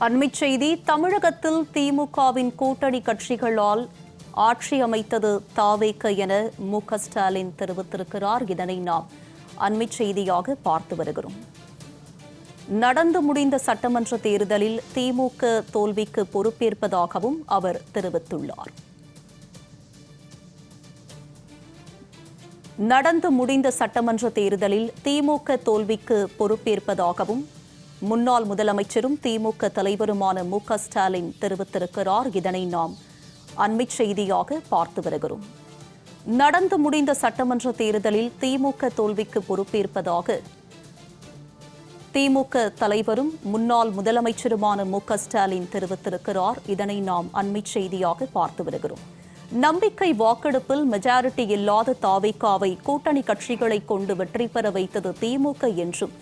அண்மைச் செய்தி. தமிழகத்தில் திமுகவின் கூட்டணி கட்சிகளால் ஆட்சி அமைத்தது தாவேக என மு.க.ஸ்டாலின் தெரிவித்திருக்கிறார். இதனை நாம் அண்மைச் செய்தியாக பார்த்து வருகிறோம். நடந்து முடிந்த சட்டமன்ற தேர்தலில் திமுக தோல்விக்கு பொறுப்பேற்பதாகவும் அவர் தெரிவித்துள்ளார். நடந்து முடிந்த சட்டமன்ற தேர்தலில் திமுக தோல்விக்கு பொறுப்பேற்பதாகவும் முன்னாள் முதலமைச்சரும் திமுக தலைவருமான மு.க.ஸ்டாலின் தெரிவித்திருக்கிறார். இதனை நாம் அண்மைச் செய்தியாக பார்த்து வருகிறோம். நடந்து முடிந்த சட்டமன்ற தேர்தலில் திமுக தோல்விக்கு பொறுப்பேற்பதாக திமுக தலைவரும் முன்னாள் முதலமைச்சருமான மு.க.ஸ்டாலின் தெரிவித்திருக்கிறார். இதனை நாம் அண்மைச் செய்தியாக பார்த்து வருகிறோம். நம்பிக்கை வாக்கெடுப்பில் மெஜாரிட்டி இல்லாத தாவேகாவை கூட்டணி கட்சிகளை கொண்டு வெற்றி பெற வைத்தது திமுக என்றும்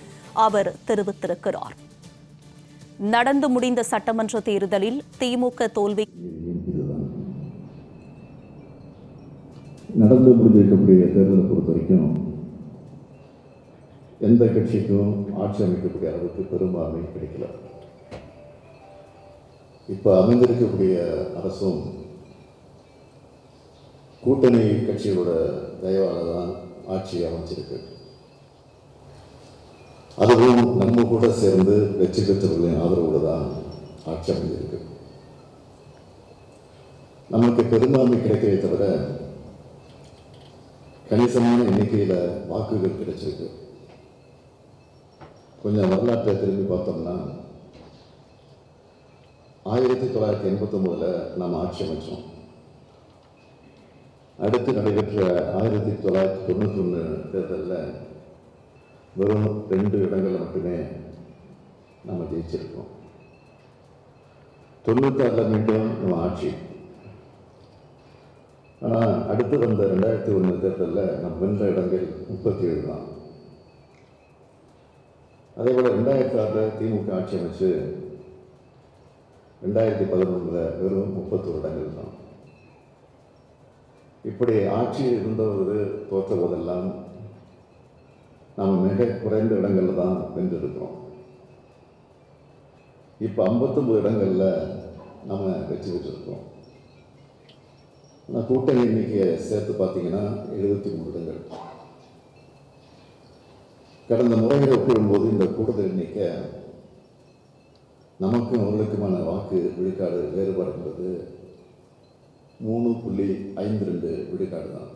அவர் தெரிவித்திருக்கிறார். நடந்து முடிந்த சட்டமன்ற தேர்தலில் திமுக தோல்வி நடந்து முடிந்திருக்கக்கூடிய தேர்தலை பொறுத்த வரைக்கும் எந்த கட்சிக்கும் ஆட்சி அமைக்கக்கூடிய அளவுக்கு பெரும்பான்மை கிடைக்கல. இப்போ அமைந்திருக்கக்கூடிய அரசும் கூட்டணி கட்சிகளோட தயவால தான் ஆட்சி அமைச்சிருக்கு. அதுவும் நம்ம கூட சேர்ந்து வெற்றி பெற்றவர்களின் ஆதரவோடு தான் ஆட்சி அமைந்திருக்கு. நமக்கு பெரும்பான்மை கிடைக்கிறதை தவிர கணிசமான எண்ணிக்கையில் வாக்குகள் கிடைச்சிருக்கு. கொஞ்சம் வரலாற்றை திரும்பி பார்த்தோம்னா 1989 நாம் ஆட்சி அமைச்சோம். அடுத்து நடைபெற்ற 1991 தேர்தலில் வெறும் 2 இடங்களில் மட்டுமே நம்ம ஜெயிச்சிருக்கோம். 96 மீண்டும் நம்ம ஆட்சி. ஆனால் அடுத்து வந்த 2001 தேர்தலில் நம்ம வென்ற இடங்கள் 37 தான். அதே போல் 2006 திமுக ஆட்சி அமைச்சு 2011 வெறும் 31 இடங்கள் தான். இப்படி ஆட்சி இருந்தவர் தோற்ற போதெல்லாம் நாம் மிக குறைந்த இடங்களில் தான் வென்றிருக்கிறோம். இப்போ 59 இடங்களில் நம்ம வெற்றி பெற்றிருக்கோம். ஆனால் கூட்டணி எண்ணிக்கையை சேர்த்து பார்த்தீங்கன்னா 73 இடங்கள். கடந்த முறைகளை ஒப்பிடும்போது இந்த கூடுதல் எண்ணிக்கை நமக்கும் அவர்களுக்குமான வாக்கு விழுக்காடு வேறுபாடு என்பது 3.52 விழுக்காடு தான்.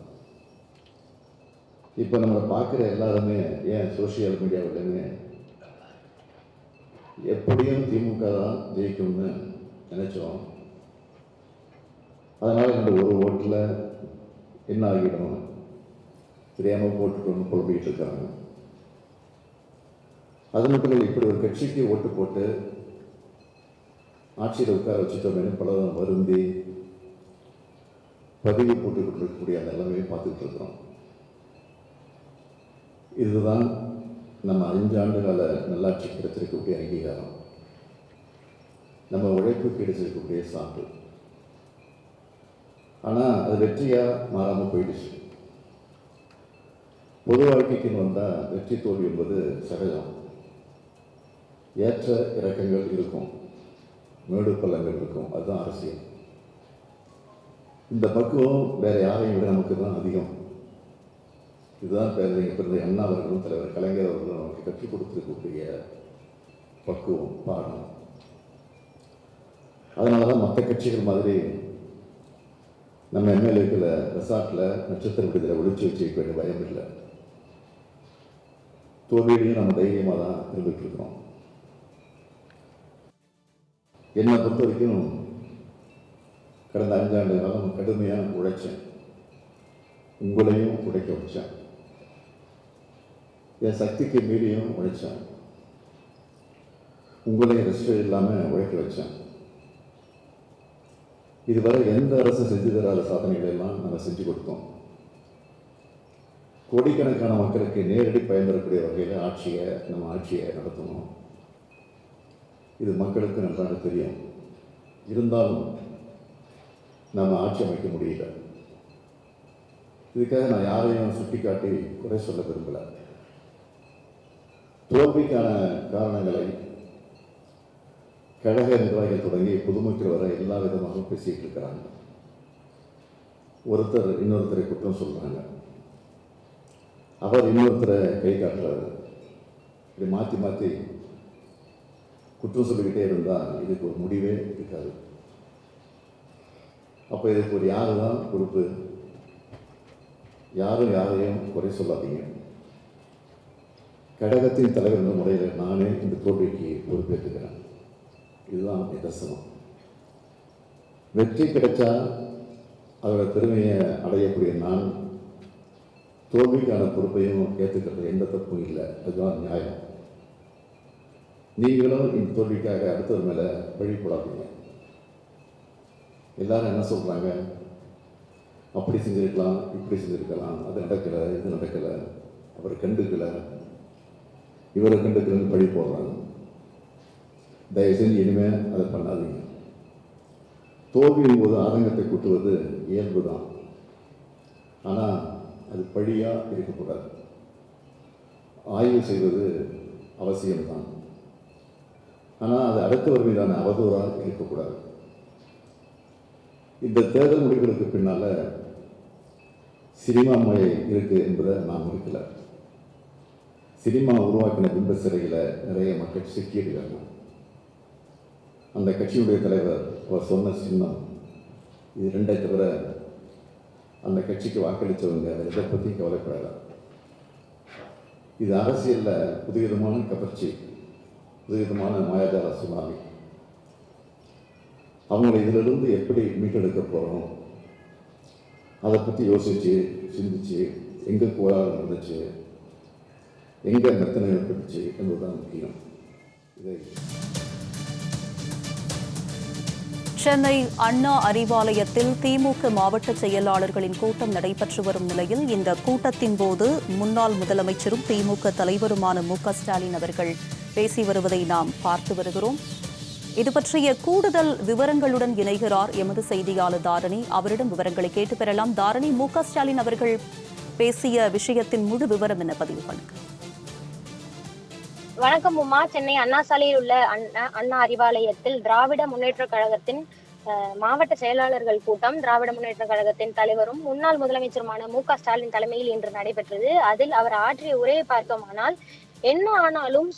இப்போ நம்மளை பார்க்குற எல்லாருமே ஏன் சோசியல் மீடியாவிலுமே எப்படியும் திமுக தான் ஜெயிக்கும்னு நினைச்சோம். அதனால் இந்த ஒரு ஓட்டில் என்ன ஆகிடும் தெரியாமல் போட்டுக்கணும்னு புலம்பிக்கிட்டு இருக்காங்க. அது மட்டும் இல்லை, இப்படி ஒரு கட்சிக்கு ஓட்டு போட்டு ஆட்சியில் உட்கார வச்சுட்டோம்னு பலரும் வருந்தி பதிவு போட்டுக்கிட்டு இருக்கக்கூடிய அந்த நிலைமையை பார்த்துக்கிட்டு இருக்கிறோம். இதுதான் நம்ம 5 ஆண்டு கால நல்லாட்சி கிடைத்திருக்கக்கூடிய அங்கீகாரம், நம்ம உழைப்பு கிடைச்சிருக்கக்கூடிய சான்று. ஆனால் அது வெற்றியாக மாறாமல் போயிடுச்சு. பொது வாழ்க்கைக்குன்னு வந்தால் வெற்றி தோல்வி என்பது சகஜம். ஏற்ற இறக்கங்கள் இருக்கும், மேடு பள்ளங்கள் இருக்கும். அதுதான் அரசியல். இந்த பக்குவம் வேற யாரையும் விட நமக்கு தான் அதிகம். இதுதான் பிறந்த அண்ணா அவர்களும் தலைவர் கலைஞர் அவர்களும் நமக்கு கற்றுக் கொடுத்துருக்கக்கூடிய பக்குவம், பாடம். அதனால தான் மற்ற கட்சிகள் மாதிரி நம்ம எம்எல்ஏக்களை ரெசார்ட்டில் நட்சத்திர விடுதலை ஒழிச்சு வச்சு வைக்க வேண்டிய பயம் இல்லை. தோல்வியிலையும் நம்ம தைரியமாக தான் இருந்துகிட்டு இருக்கிறோம். என்னை பொறுத்த வரைக்கும் கடந்த 5 ஆண்டு காலம் கடுமையாக உழைச்சேன். உங்களையும் உழைக்க வச்சேன். என் சக்திக்கு மீறியும் உழைச்சேன். உங்களையும் ரெஸ்ட் இல்லாமல் உழைக்க வச்சேன். இதுவரை எந்த அரசு செஞ்சு தராத சாதனைகளை எல்லாம் நம்ம செஞ்சு கொடுத்தோம். கோடிக்கணக்கான மக்களுக்கு நேரடி பயன்பெறக்கூடிய வகையில் நம்ம ஆட்சியை நடத்தணும். இது மக்களுக்கு நன்றாக தெரியும். இருந்தாலும் நம்ம ஆட்சி அமைக்க முடியல. இதுக்காக நான் யாரையும் சுட்டி காட்டி குறை சொல்ல விரும்பல. தோல்விக்கான காரணங்களை கழக நிர்வாகிகள் தொடங்கி பொதுமக்கள் வரை எல்லா விதமாக பேசிகிட்டு இருக்கிறாங்க. ஒருத்தர் இன்னொருத்தரை குற்றம் சொல்கிறாங்க, அவர் இன்னொருத்தரை கை காட்டுறாரு. இப்படி மாற்றி மாற்றி குற்றம் சொல்லிக்கிட்டே இருந்தால் இதுக்கு ஒரு முடிவே இருக்காது. அப்போ இதுக்கு ஒரு யார் தான் பொறுப்பு? யாரும் யாரையும் குறை சொல்லாதீங்க. கழகத்தின் தலைவர் என்ற முறையில் நானே இந்த தோல்விக்கு பொறுப்பேற்றுக்கிறேன். இதுதான் நிதர்சனம். வெற்றி கிடைச்சா அதோட பெருமையை அடையக்கூடிய நான் தோல்விக்கான பொறுப்பையும் ஏற்றுக்கிறது எந்த தப்பும் இல்லை. அதுதான் நியாயம். நீங்களும் இந்த தோல்விக்காக அடுத்தவர் மேலே வழி போடாதீங்க. எல்லாரும் என்ன சொல்கிறாங்க, அப்படி செஞ்சுருக்கலாம், இப்படி செஞ்சுருக்கலாம், அது நடக்கலை, இது நடக்கலை, அவர் கண்டுக்கலை, இவரை கண்டுக்கலன்னு பழி போடுறாங்க. தயவு செஞ்சு இனிமேல் அதை பண்ணாதீங்க. தோல்வியின் போது ஆதங்கத்தை கூட்டுவது இயல்பு தான், ஆனால் அது பழியாக இருக்கக்கூடாது. ஆய்வு செய்வது அவசியம்தான், ஆனால் அது அடுத்தவர் மீதான அவதூறாக இருக்கக்கூடாது. இந்த தேர்தல் முடிவுகளுக்கு பின்னால் சினிமா மொழி இருக்குது என்பதை நான் முடிக்கல. சினிமா உருவாக்கின பிம்ப சிறையில் நிறைய மக்கள் சிக்கியிருக்காங்க. அந்த கட்சியுடைய தலைவர் அவர் சொன்ன சின்னம் இது ரெண்டை தவிர அந்த கட்சிக்கு வாக்களித்தவங்க அதை எதை பற்றி கவலைப்படலை. இது அரசியலில் புதுவிதமான கவர்ச்சி, புதுவிதமான மாயாஜால சுனாமி. அவங்களை இதிலிருந்து எப்படி மீட்டெடுக்க போகிறோம் அதை பற்றி யோசித்து சிந்திச்சு எங்கே கோளாறு இருந்துச்சு, எங்கே மெத்தனை ஏற்பட்டுச்சு என்பதுதான் முக்கியம். இதை சென்னை அண்ணா அறிவாலயத்தில் திமுக மாவட்ட செயலாளர்களின் கூட்டம் நடைபெற்று வரும் நிலையில் இந்த கூட்டத்தின் போது முன்னாள் முதலமைச்சரும் திமுக தலைவருமான மு.க.ஸ்டாலின் அவர்கள் பேசி வருவதை நாம் பார்த்து வருகிறோம். இது பற்றிய கூடுதல் விவரங்களுடன் இணைகிறார் எமது செய்தியாளர் தாரணி. அவரிடம் விவரங்களை கேட்டு பெறலாம். தாரணி, மு.க.ஸ்டாலின் அவர்கள் பேசிய விஷயத்தின் முழு விவரம் என்ன? பதிவு பண்ணுங்க. வணக்கம் உமா. சென்னை அண்ணா சாலையில் உள்ள அண்ணா அறிவாலயத்தில் திராவிட முன்னேற்ற கழகத்தின் மாவட்ட செயலாளர்கள் கூட்டம் திராவிட முன்னேற்ற கழகத்தின் தலைவரும் முன்னாள் முதலமைச்சருமான மு.க.ஸ்டாலின் தலைமையில் இன்று நடைபெற்றது. அதில் அவர் ஆற்றிய உரையை பார்த்தோமானால், என்ன ஆனாலும்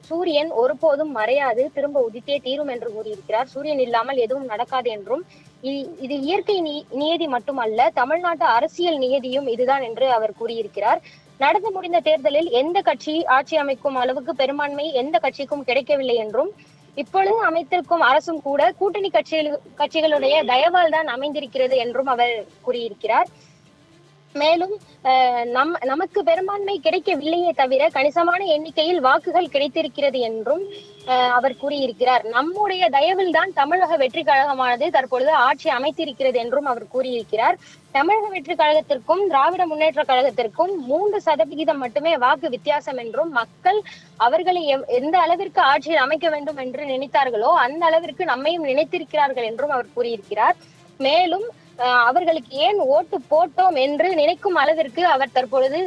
சூரியன் ஒருபோதும் மறையாது, திரும்ப உதித்தே தீரும் என்று கூறியிருக்கிறார். சூரியன் இல்லாமல் எதுவும் நடக்காது என்றும், இது இயற்கை நியதி மட்டுமல்ல, தமிழ்நாட்டு அரசியல் நியதியும் இதுதான் என்று அவர் கூறியிருக்கிறார். நடந்து முடிந்த தேர்தலில் எந்த கட்சி ஆட்சி அமைக்கும் அளவுக்கு பெரும்பான்மை எந்த கட்சிக்கும் கிடைக்கவில்லை என்றும், இப்பொழுது அமைத்திருக்கும் அரசும் கூட கூட்டணி கட்சிகளுடைய தயவால் தான் அமைந்திருக்கிறது என்றும் அவர் கூறியிருக்கிறார். மேலும் நமக்கு பெரும்பான்மை கிடைக்கவில்லையே தவிர கணிசமான எண்ணிக்கையில் வாக்குகள் கிடைத்திருக்கிறது என்றும் அவர் கூறியிருக்கிறார். நம்முடைய தயவில் தான் தமிழக வெற்றி கழகமானது தற்பொழுது ஆட்சி அமைத்திருக்கிறது என்றும் அவர் கூறியிருக்கிறார். தமிழக வெற்றி கழகத்திற்கும் திராவிட முன்னேற்ற கழகத்திற்கும் 3% மட்டுமே வாக்கு வித்தியாசம் என்றும், மக்கள் அவர்களை எந்த அளவிற்கு ஆட்சியில் அமைக்க வேண்டும் என்று நினைத்தார்களோ அந்த அளவிற்கு நம்மையும் நினைத்திருக்கிறார்கள் என்றும் அவர் கூறியிருக்கிறார். மேலும் அவர்களுக்கு ஏன் ஓட்டு போட்டோம் என்று நினைக்கும் அளவிற்கு அவர் தற்பொழுது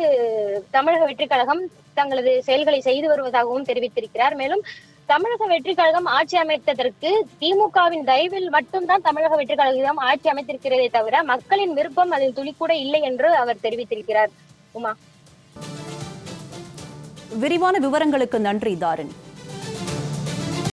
தமிழக வெற்றி கழகம் தங்களது செயல்களை செய்து வருவதாகவும் தெரிவித்திருக்கிறார். மேலும் தமிழக வெற்றி கழகம் ஆட்சி அமைத்ததற்கு திமுகவின் தயவில் மட்டும்தான் தமிழக வெற்றி கழகம் ஆட்சி அமைத்திருக்கிறதே தவிர மக்களின் விருப்பம் அதில் துளி கூட இல்லை என்று அவர் தெரிவித்திருக்கிறார். உமா, விரிவான விவரங்களுக்கு நன்றி தாரணி.